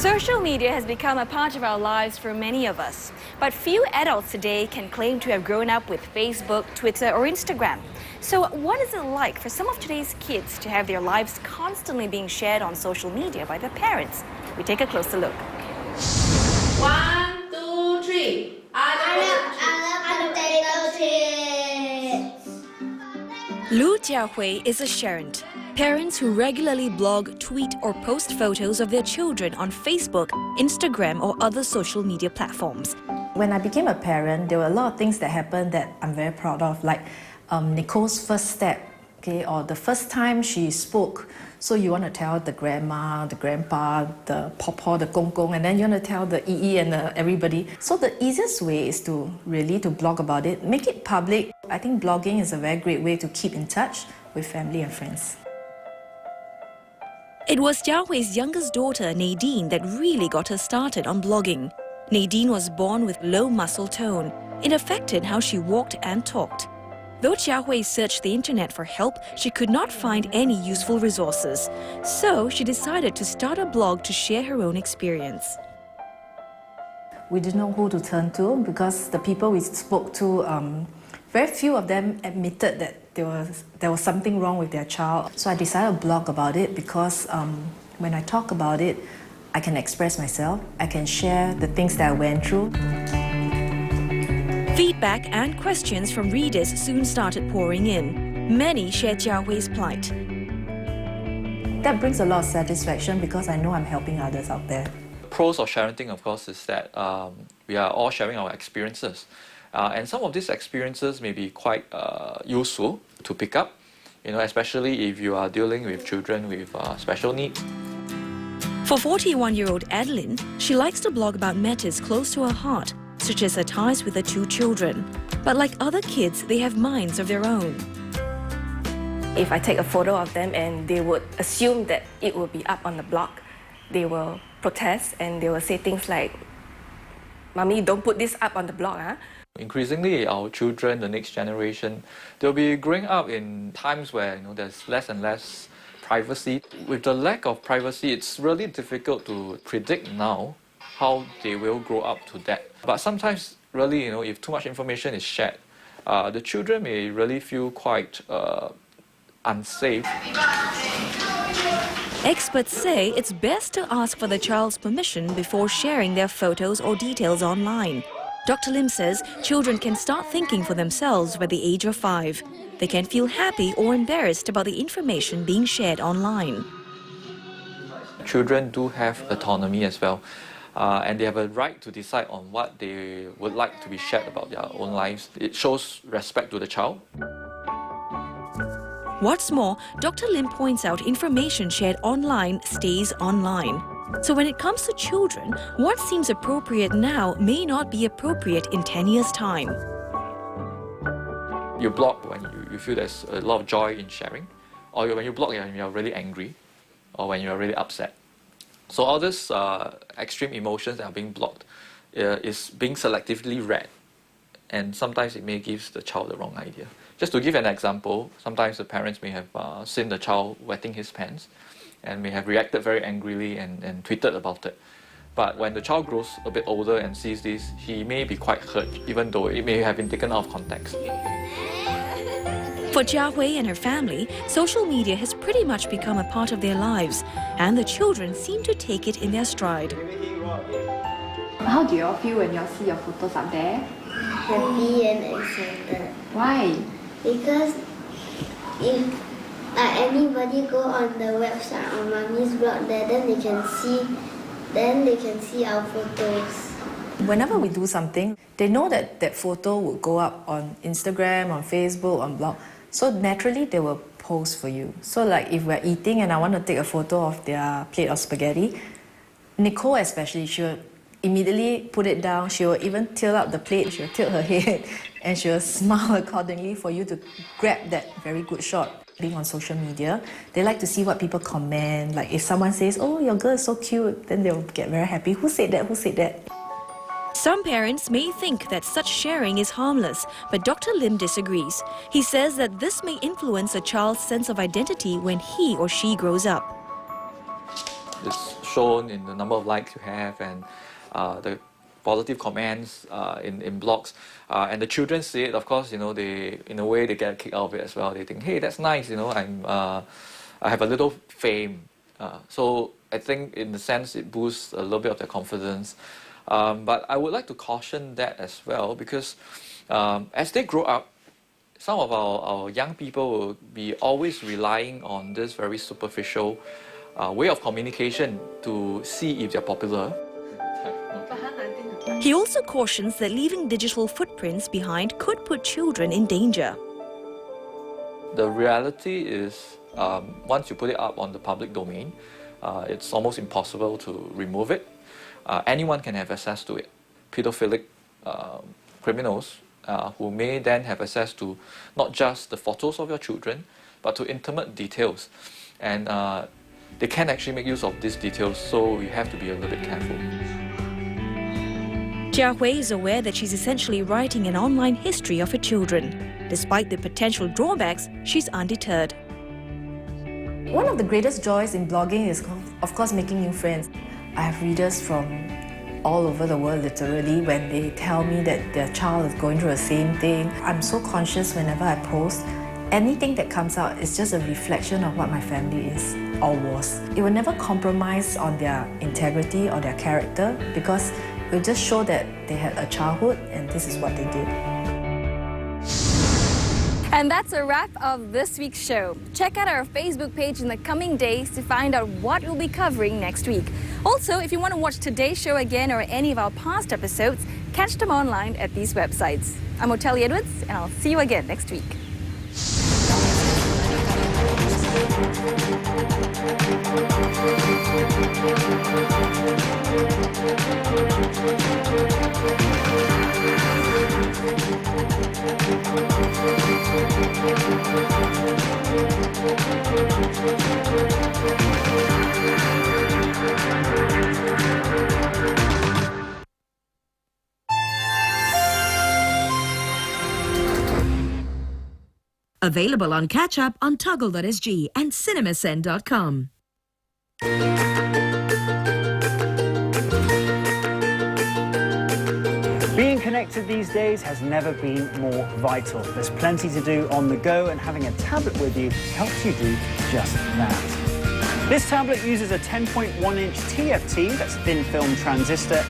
Social media has become a part of our lives for many of us, but few adults today can claim to have grown up with Facebook, Twitter or Instagram. So what is it like for some of today's kids to have their lives constantly being shared on social media by their parents? We take a closer look. 1, 2, 3. Lu Jiahui is a Sharent. Parents who regularly blog, tweet or post photos of their children on Facebook, Instagram or other social media platforms. When I became a parent, there were a lot of things that happened that I'm very proud of, like Nicole's first step, okay, or the first time she spoke. So you want to tell the grandma, the grandpa, the pawpaw, the gong gong, and then you want to tell the ee and everybody. So the easiest way is to really blog about it, make it public. I think blogging is a very great way to keep in touch with family and friends. It was Jiahui's youngest daughter, Nadine, that really got her started on blogging. Nadine was born with low muscle tone. It affected how she walked and talked. Though Jiahui searched the internet for help, she could not find any useful resources. So she decided to start a blog to share her own experience. We didn't know who to turn to because the people we spoke to, very few of them admitted that there was something wrong with their child. So I decided to blog about it because when I talk about it, I can express myself, I can share the things that I went through. Feedback and questions from readers soon started pouring in. Many shared Jiahui's plight. That brings a lot of satisfaction because I know I'm helping others out there. Pros of Sharenting, of course, is that we are all sharing our experiences. And some of these experiences may be quite useful to pick up, especially if you are dealing with children with special needs. For 41-year-old Adeline, she likes to blog about matters close to her heart, such as her ties with her 2 children. But like other kids, they have minds of their own. If I take a photo of them and they would assume that it will be up on the blog, they will protest and they will say things like, "Mommy, don't put this up on the blog, huh?" Increasingly, our children, the next generation, they'll be growing up in times where there's less and less privacy. With the lack of privacy, it's really difficult to predict now how they will grow up to that. But sometimes, really, if too much information is shared, the children may really feel quite unsafe. Experts say it's best to ask for the child's permission before sharing their photos or details online. Dr. Lim says children can start thinking for themselves by the age of 5. They can feel happy or embarrassed about the information being shared online. Children do have autonomy as well, and they have a right to decide on what they would like to be shared about their own lives. It shows respect to the child. What's more, Dr. Lim points out information shared online stays online. So when it comes to children, what seems appropriate now may not be appropriate in 10 years' time. You blog when you feel there's a lot of joy in sharing, or when you blog when you're really angry, or when you're really upset. So all these extreme emotions that are being blocked is being selectively read, and sometimes it may give the child the wrong idea. Just to give an example, sometimes the parents may have seen the child wetting his pants and may have reacted very angrily and tweeted about it. But when the child grows a bit older and sees this, he may be quite hurt, even though it may have been taken out of context. For Jiahui and her family, social media has pretty much become a part of their lives, and the children seem to take it in their stride. How do you all feel when you all see your photos up there? Happy and excited. Why? Because if anybody go on the website on Mommy's blog there, then they can see our photos. Whenever we do something, they know that that photo will go up on Instagram, on Facebook, on blog. So naturally, they will post for you. So like if we're eating and I want to take a photo of their plate of spaghetti, Nicole especially, she'll immediately put it down. She will even tilt up the plate, she'll tilt her head, and she'll smile accordingly for you to grab that very good shot. Being on social media, they like to see what people comment. Like if someone says, "Oh, your girl is so cute," then they'll get very happy. Who said that? Who said that? Some parents may think that such sharing is harmless, but Dr. Lim disagrees. He says that this may influence a child's sense of identity when he or she grows up. is shown in the number of likes you have and the positive comments in blogs, and the children see it. Of course, they, in a way, they get a kick out of it as well. They think, hey, that's nice. I have a little fame. So I think, in the sense, it boosts a little bit of their confidence. But I would like to caution that as well, because as they grow up, some of our young people will be always relying on this very superficial way of communication to see if they're popular. He also cautions that leaving digital footprints behind could put children in danger. The reality is, once you put it up on the public domain, it's almost impossible to remove it. Anyone can have access to it. Pedophilic criminals who may then have access to not just the photos of your children, but to intimate details. And they can actually make use of these details, so we have to be a little bit careful. Jia Hui is aware that she's essentially writing an online history of her children. Despite the potential drawbacks, she's undeterred. One of the greatest joys in blogging is, of course, making new friends. I have readers from all over the world, literally, when they tell me that their child is going through the same thing. I'm so conscious whenever I post. Anything that comes out is just a reflection of what my family is or was. It will never compromise on their integrity or their character, because it will just show that they had a childhood and this is what they did. And that's a wrap of this week's show. Check out our Facebook page in the coming days to find out what we'll be covering next week. Also, if you want to watch today's show again or any of our past episodes, catch them online at these websites. I'm Otelia Edwards, and I'll see you again next week. Available on Catch Up on Toggle.sg and cinemasend.com. Being connected these days has never been more vital. There's plenty to do on the go, and having a tablet with you helps you do just that. This tablet uses a 10.1-inch TFT, that's thin film transistor,